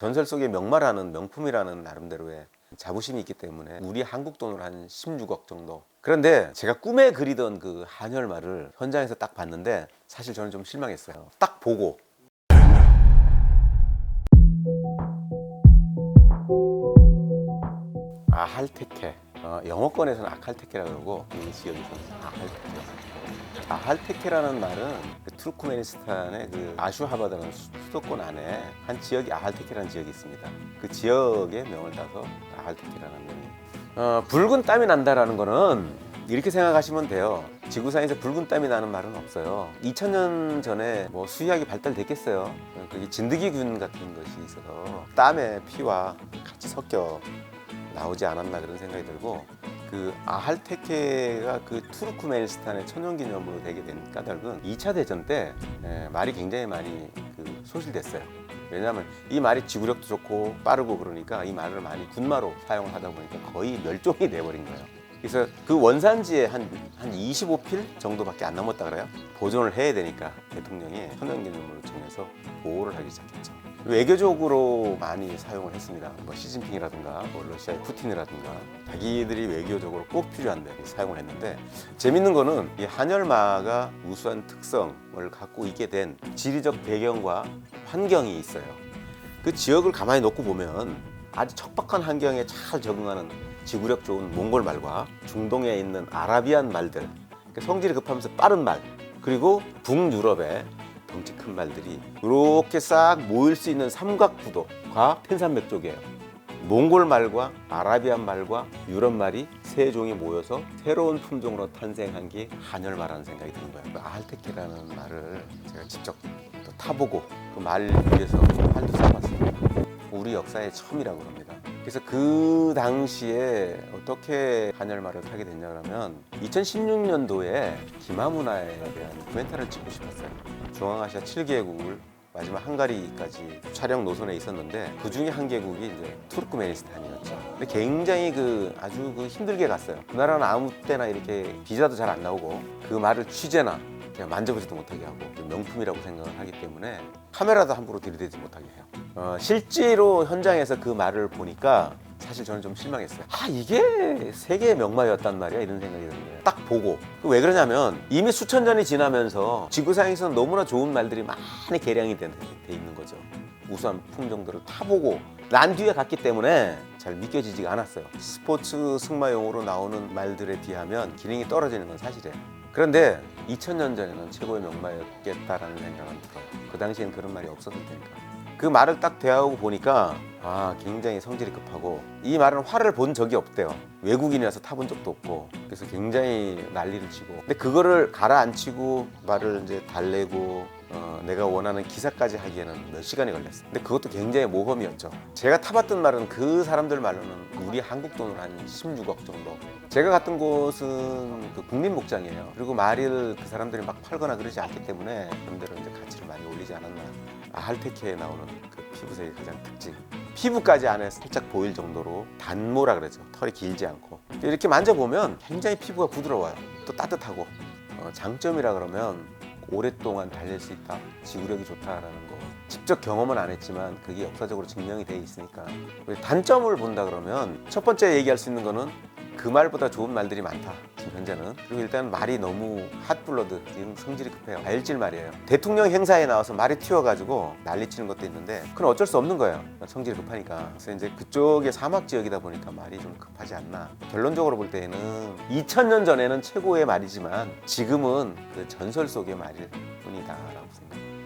전설 속의 명마라는 명품이라는 나름대로의 자부심이 있기 때문에 우리 한국 돈으로 한 16억 정도. 그런데 제가 꿈에 그리던 그 한열말을 현장에서 딱 봤는데 사실 저는 좀 실망했어요. 딱 보고 아할테케, 영어권에서는 아칼테케라고 그러고 이 지역에서는 아할테케. 아할테케라는 말은 그 투르크메니스탄의 그 아슈하바드라는 수도권 안에 한 지역이 아할테케라는 지역이 있습니다. 그 지역의 명을 따서 아할테케라는 명이. 붉은 땀이 난다라는 거는 이렇게 생각하시면 돼요. 지구상에서 붉은 땀이 나는 말은 없어요. 2000년 전에 뭐 수의학이 발달됐겠어요. 그게 진드기균 같은 것이 있어서 땀에 피와 같이 섞여 나오지 않았나 그런 생각이 들고, 그 아할테케가 그 투르크메니스탄의 천연기념으로 되게 된 까닭은 2차 대전 때 말이 굉장히 많이 그 소실됐어요. 왜냐하면 이 말이 지구력도 좋고 빠르고 그러니까 이 말을 많이 군마로 사용을 하다 보니까 거의 멸종이 돼버린 거예요. 그래서 그 원산지에 한 25필 정도밖에 안 남았다 그래요. 보존을 해야 되니까 대통령이 천연기념물로 정해서 보호를 하기 시작했죠. 외교적으로 많이 사용을 했습니다. 뭐 시진핑이라든가 뭐 러시아의 푸틴이라든가 자기들이 외교적으로 꼭 필요한데 사용을 했는데, 재밌는 거는 이 한열마가 우수한 특성을 갖고 있게 된 지리적 배경과 환경이 있어요. 그 지역을 가만히 놓고 보면 아주 척박한 환경에 잘 적응하는 지구력 좋은 몽골 말과 중동에 있는 아라비안 말들, 그러니까 성질이 급하면서 빠른 말, 그리고 북유럽의 덩치 큰 말들이 이렇게 싹 모일 수 있는 삼각구도가天山맥 쪽이에요. 몽골 말과 아라비안 말과 유럽 말이 세 종이 모여서 새로운 품종으로 탄생한 게 한열마라는 생각이 드는 거예요. 그 아할테케라는 말을 제가 직접 또 타보고 그 말 위에서 활도 쏴봤어요. 우리 역사의 처음이라고 합니다. 그래서 그 당시에 어떻게 한열마를 타게 됐냐 그러면 2016년도에 기마문화에 대한 다큐멘터리를 찍고 싶었어요. 중앙아시아 7개국을 마지막 헝가리까지 촬영 노선에 있었는데 그 중에 한 개국이 이제 투르크메니스탄이었죠. 근데 굉장히 아주 힘들게 갔어요. 그 나라는 아무 때나 이렇게 비자도 잘 안 나오고 그 말을 취재나 그냥 만져보지도 못하게 하고 명품이라고 생각을 하기 때문에 카메라도 함부로 들이대지 못하게 해요. 실제로 현장에서 그 말을 보니까 사실 저는 좀 실망했어요. 이게 세계의 명마였단 말이야 이런 생각이 드는 거예요. 딱 보고. 왜 그러냐면 이미 수천 년이 지나면서 지구상에서 너무나 좋은 말들이 많이 개량이 돼 있는 거죠. 우수한 품종들을 타보고 난 뒤에 갔기 때문에 잘 믿겨지지가 않았어요. 스포츠 승마용으로 나오는 말들에 비하면 기능이 떨어지는 건 사실이에요. 그런데 2000년 전에는 최고의 명마였겠다라는 생각은 들어요. 그 당시엔 그런 말이 없었을 테니까. 그 말을 딱 대하고 보니까 굉장히 성질이 급하고, 이 말은 화를 본 적이 없대요. 외국인이라서 타본 적도 없고, 그래서 굉장히 난리를 치고, 근데 그거를 가라앉히고 말을 이제 달래고 내가 원하는 기사까지 하기에는 몇 시간이 걸렸어요. 근데 그것도 굉장히 모험이었죠. 제가 타봤던 말은 그 사람들 말로는 우리 한국 돈으로 한 16억 정도. 제가 갔던 곳은 그 국립목장이에요. 그리고 말을 그 사람들이 막 팔거나 그러지 않기 때문에 그런대로 이제 가치를 많이 올리지 않았나. 아할테케에 나오는 그 피부색의 가장 특징, 피부까지 안에 살짝 보일 정도로 단모라 그러죠. 털이 길지 않고 이렇게 만져보면 굉장히 피부가 부드러워요. 또 따뜻하고, 장점이라 그러면 오랫동안 달릴 수 있다, 지구력이 좋다라는 거 직접 경험은 안 했지만 그게 역사적으로 증명이 돼 있으니까. 단점을 본다 그러면 첫 번째 얘기할 수 있는 거는 그 말보다 좋은 말들이 많다 지금 현재는. 그리고 일단 말이 너무 핫블러드, 지금 성질이 급해요. 다혈질 말이에요. 대통령 행사에 나와서 말이 튀어가지고 난리치는 것도 있는데 그건 어쩔 수 없는 거예요. 성질이 급하니까. 그래서 이제 그쪽에 사막 지역이다 보니까 말이 좀 급하지 않나. 결론적으로 볼 때는 2000년 전에는 최고의 말이지만 지금은 그 전설 속의 말일 뿐이다라고 생각합니다.